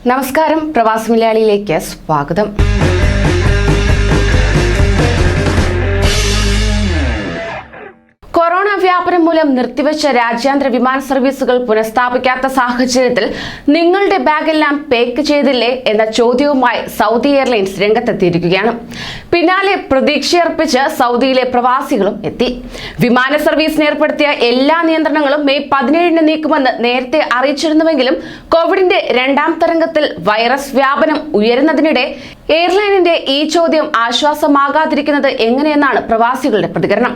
നമസ്കാരം, പ്രവാസി മലയാളിയിലേക്ക് സ്വാഗതം. കൊറോണ വ്യാപനം മൂലം നിർത്തിവെച്ച രാജ്യാന്തര വിമാന സർവീസുകൾ പുനഃസ്ഥാപിക്കാത്ത സാഹചര്യത്തിൽ നിങ്ങളുടെ ബാഗെല്ലാം പേക്ക് ചെയ്തില്ലേ എന്ന ചോദ്യവുമായി സൗദി എയർലൈൻസ് രംഗത്തെത്തിയിരിക്കുകയാണ്. പിന്നാലെ പ്രതീക്ഷയർപ്പിച്ച് സൗദിയിലെ പ്രവാസികളും എത്തി. വിമാന സർവീസിന് ഏർപ്പെടുത്തിയ എല്ലാ നിയന്ത്രണങ്ങളും മെയ് 17 നീക്കുമെന്ന് നേരത്തെ അറിയിച്ചിരുന്നുവെങ്കിലും കോവിഡിന്റെ രണ്ടാം തരംഗത്തിൽ വൈറസ് വ്യാപനം ഉയരുന്നതിനിടെ എയർലൈനിന്റെ ഈ ചോദ്യം ആശ്വാസമാകാതിരിക്കുന്നത് എങ്ങനെയെന്നാണ് പ്രവാസികളുടെ പ്രതികരണം.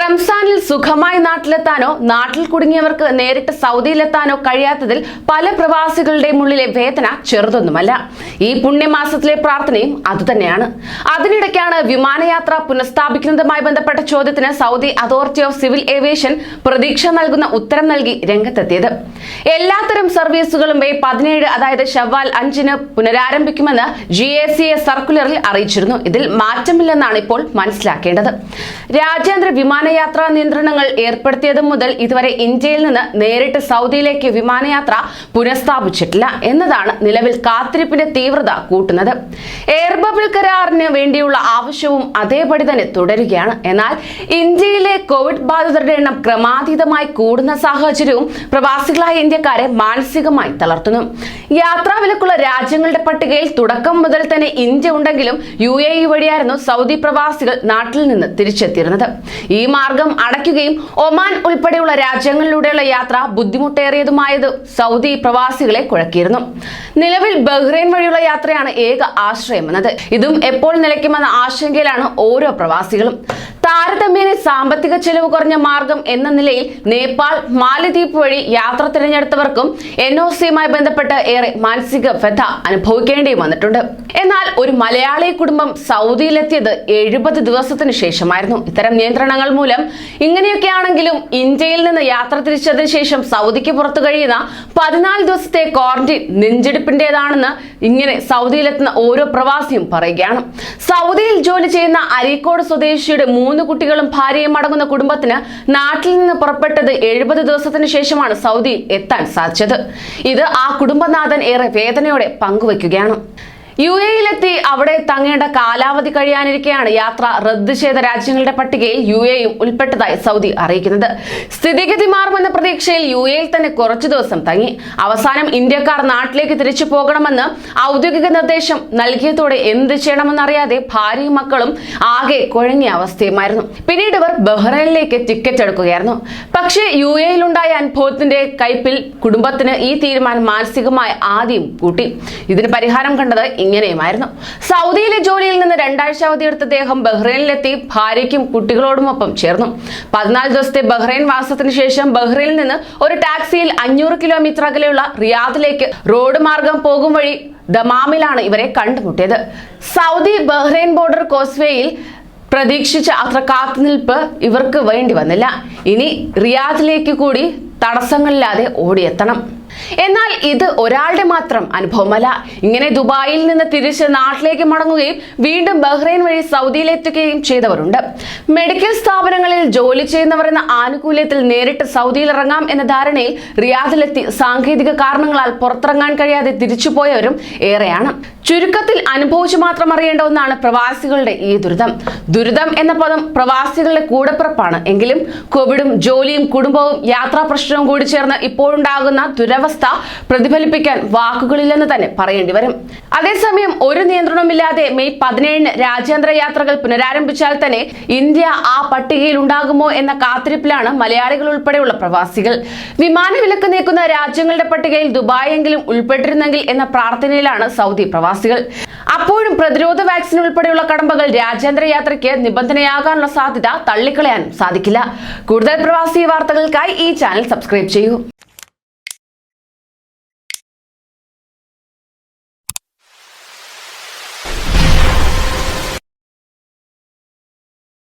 റംസാനിൽ സുഖമായി നാട്ടിലെത്താനോ നാട്ടിൽ കുടുങ്ങിയവർക്ക് നേരിട്ട് സൗദിയിലെത്താനോ കഴിയാത്തതിൽ പല പ്രവാസികളുടെയും ഉള്ളിലെ വേദന ചെറുതൊന്നുമല്ല. ഈ പുണ്യമാസത്തിലെ പ്രാർത്ഥനയും അതുതന്നെയാണ്. അതിനിടയ്ക്കാണ് വിമാനയാത്ര പുനഃസ്ഥാപിക്കുന്നതുമായി ബന്ധപ്പെട്ട ചോദ്യത്തിന് Saudi authority of civil aviation പ്രതീക്ഷ നൽകുന്ന ഉത്തരം നൽകി രംഗത്തെത്തിയത്. എല്ലാത്തരം സർവീസുകളും മെയ് 17 അതായത് ഷവ്വാൽ 5 പുനരാരംഭിക്കുമെന്ന് GACA സർക്കുലറിൽ അറിയിച്ചിരുന്നു. ഇതിൽ മാറ്റമില്ലെന്നാണ് ഇപ്പോൾ മനസ്സിലാക്കേണ്ടത്. രാജ്യാന്തര വിമാനയാത്രാ നിയന്ത്രണങ്ങൾ ഏർപ്പെടുത്തിയത് മുതൽ ഇതുവരെ ഇന്ത്യയിൽ നിന്ന് നേരിട്ട് സൗദിയിലേക്ക് വിമാനയാത്ര പുനഃസ്ഥാപിച്ചിട്ടില്ല എന്നതാണ് നിലവിൽ കാത്തിരിപ്പിന്റെ തീവ്രത കൂട്ടുന്നത്. എയർ ബബിൾ കരാറിന് വേണ്ടിയുള്ള ആവശ്യവും അതേപടി തന്നെ തുടരുകയാണ്. എന്നാൽ ഇന്ത്യയിലെ കോവിഡ് ബാധിതരുടെ എണ്ണം ക്രമാതീതമായി കൂടുന്ന സാഹചര്യവും പ്രവാസികളായ ഇന്ത്യക്കാരെ മാനസികമായി തളർത്തുന്നു. യാത്രാ വിലക്കുള്ള രാജ്യങ്ങളുടെ പട്ടികയിൽ തുടക്കം മുതൽ തന്നെ ഇന്ത്യ ഉണ്ടെങ്കിലും UAE വഴിയായിരുന്നു സൗദി പ്രവാസികൾ നാട്ടിൽ നിന്ന് തിരിച്ചെത്തിയിരുന്നത്. ഈ മാർഗം അടയ്ക്കുകയും ഒമാൻ ഉൾപ്പെടെയുള്ള രാജ്യങ്ങളിലൂടെയുള്ള യാത്ര ബുദ്ധിമുട്ടേറിയതുമായത് സൗദി പ്രവാസികളെ കുഴക്കിയിരുന്നു. നിലവിൽ ബഹ്റൈൻ വഴിയുള്ള യാത്രയാണ് ഏക ആശ്രയമെന്നത്. ഇതും എപ്പോൾ നിലയ്ക്കുമെന്ന ആശങ്കയിലാണ് ഓരോ പ്രവാസികളും. താരതമ്യേന സാമ്പത്തിക ചെലവ് കുറഞ്ഞ മാർഗം എന്ന നിലയിൽ നേപ്പാൾ, മാലദ്വീപ് വഴി യാത്ര തിരഞ്ഞെടുത്തവർക്കും NOCയുമായി ബന്ധപ്പെട്ട് ഏറെ മാനസിക വ്യഥ അനുഭവിക്കേണ്ടി വന്നിട്ടുണ്ട്. എന്നാൽ ഒരു മലയാളി കുടുംബം സൗദിയിലെത്തിയത് 70 ദിവസത്തിന് ശേഷമായിരുന്നു. ഇത്തരം നിയന്ത്രണങ്ങൾ മൂലം ഇങ്ങനെയൊക്കെയാണെങ്കിലും ഇന്ത്യയിൽ നിന്ന് യാത്ര തിരിച്ചതിന് ശേഷം സൗദിക്ക് പുറത്തു കഴിയുന്ന 14 ദിവസത്തെ ക്വാറന്റൈൻ നെഞ്ചെടുപ്പിന്റേതാണെന്ന് ഇങ്ങനെ സൗദിയിലെത്തുന്ന ഓരോ പ്രവാസിയും പറയുകയാണ്. സൗദിയിൽ ജോലി ചെയ്യുന്ന അരീക്കോട് സ്വദേശിയുടെ 3 കുട്ടികളും ഭാര്യയും അടങ്ങുന്ന കുടുംബത്തിന് നാട്ടിൽ നിന്ന് പുറപ്പെട്ടത് 70 ദിവസത്തിന് ശേഷമാണ് സൗദിയിൽ എത്താൻ സാധിച്ചത്. ഇത് ആ കുടുംബനാഥൻ ഏറെ വേദനയോടെ പങ്കുവയ്ക്കുകയാണ്. UAEയിലെത്തി അവിടെ തങ്ങേണ്ട കാലാവധി കഴിയാനിരിക്കെയാണ് യാത്ര റദ്ദ് ചെയ്ത രാജ്യങ്ങളുടെ പട്ടികയിൽ UAEയും ഉൾപ്പെട്ടതായി സൗദി അറിയിക്കുന്നത്. സ്ഥിതിഗതി മാറുമെന്ന പ്രതീക്ഷയിൽ UAEയിൽ തന്നെ കുറച്ചു ദിവസം തങ്ങി. അവസാനം ഇന്ത്യക്കാർ നാട്ടിലേക്ക് തിരിച്ചു പോകണമെന്ന് ഔദ്യോഗിക നിർദ്ദേശം നൽകിയതോടെ എന്ത് ചെയ്യണമെന്നറിയാതെ ഭാര്യയും മക്കളും ആകെ കുഴങ്ങിയ അവസ്ഥയുമായിരുന്നു. പിന്നീട് ഇവർ ബഹ്റൈനിലേക്ക് ടിക്കറ്റ് എടുക്കുകയായിരുന്നു. പക്ഷേ UAEയിലുണ്ടായ അനുഭവത്തിന്റെ കയ്പിൽ കുടുംബത്തിന് ഈ തീരുമാനം മാനസികമായി ആദ്യം കൂട്ടി. ഇതിന് പരിഹാരം കണ്ടത് ഇങ്ങനെയുമായിരുന്നു. സൗദിയിലെ ജോലിയിൽ നിന്ന് 2 ആഴ്ച അവധിയെടുത്ത അദ്ദേഹം ബഹ്റൈനിലെത്തി ഭാര്യയ്ക്കും കുട്ടികളോടുമൊപ്പം ചേർന്നു. 14 ദിവസത്തെ ബഹ്റൈൻ വാസത്തിന് ശേഷം ബഹ്റൈനിൽ നിന്ന് ഒരു ടാക്സിയിൽ 500 കിലോമീറ്റർ അകലെയുള്ള റിയാദിലേക്ക് റോഡ് മാർഗം പോകും വഴി ദമാമിലാണ് ഇവരെ കണ്ടുമുട്ടിയത്. സൗദി ബഹ്റൈൻ ബോർഡർ കോസ്വേയിൽ പ്രതീക്ഷിച്ച അത്ര കാത്തുനിൽപ്പ് ഇവർക്ക് വേണ്ടി വന്നില്ല. ഇനി റിയാദിലേക്ക് കൂടി തടസ്സങ്ങളില്ലാതെ ഓടിയെത്തണം. എന്നാൽ ഇത് ഒരാളുടെ മാത്രം അനുഭവമല്ല. ഇങ്ങനെ ദുബായിൽ നിന്ന് തിരിച്ച് നാട്ടിലേക്ക് മടങ്ങുകയും വീണ്ടും ബഹ്റൈൻ വഴി സൗദിയിലെത്തുകയും ചെയ്തവരുണ്ട്. മെഡിക്കൽ സ്ഥാപനങ്ങളിൽ ജോലി ചെയ്യുന്നവർ എന്ന ആനുകൂല്യത്തിൽ നേരിട്ട് സൗദിയിൽ ഇറങ്ങാം എന്ന ധാരണയിൽ റിയാദിലെത്തി സാങ്കേതിക കാരണങ്ങളാൽ പുറത്തിറങ്ങാൻ കഴിയാതെ തിരിച്ചുപോയവരും ഏറെയാണ്. ചുരുക്കത്തിൽ അനുഭവിച്ചു മാത്രം അറിയേണ്ട ഒന്നാണ് പ്രവാസികളുടെ ഈ ദുരിതം. ദുരിതം എന്ന പദം പ്രവാസികളുടെ കൂടപ്പിറപ്പാണ്. എങ്കിലും കോവിഡും ജോലിയും കുടുംബവും യാത്രാ പ്രശ്നവും കൂടി ചേർന്ന് ഇപ്പോഴുണ്ടാകുന്ന ദുരവസ്ഥ പ്രതിഫലിപ്പിക്കാൻ വാക്കുകളില്ലെന്ന് തന്നെ പറയേണ്ടി വരും. അതേസമയം ഒരു നിയന്ത്രണമില്ലാതെ മെയ് 17 രാജ്യാന്തര യാത്രകൾ പുനരാരംഭിച്ചാൽ തന്നെ ഇന്ത്യ ആ പട്ടികയിൽ ഉണ്ടാകുമോ എന്ന കാത്തിരിപ്പിലാണ് മലയാളികൾ ഉൾപ്പെടെയുള്ള പ്രവാസികൾ. വിമാന വിലക്ക് നീക്കുന്ന രാജ്യങ്ങളുടെ പട്ടികയിൽ ദുബായെങ്കിലും ഉൾപ്പെട്ടിരുന്നെങ്കിൽ എന്ന പ്രാർത്ഥനയിലാണ് സൗദി പ്രവാസികൾ. അപ്പോഴും പ്രതിരോധ വാക്സിൻ ഉൾപ്പെടെയുള്ള കടമ്പകൾ രാജ്യാന്തര യാത്രയ്ക്ക് നിബന്ധനയാകാനുള്ള സാധ്യത തള്ളിക്കളയാനും സാധിക്കില്ല. കൂടുതൽ പ്രവാസി വാർത്തകൾക്കായി ഈ ചാനൽ സബ്സ്ക്രൈബ് ചെയ്യൂ.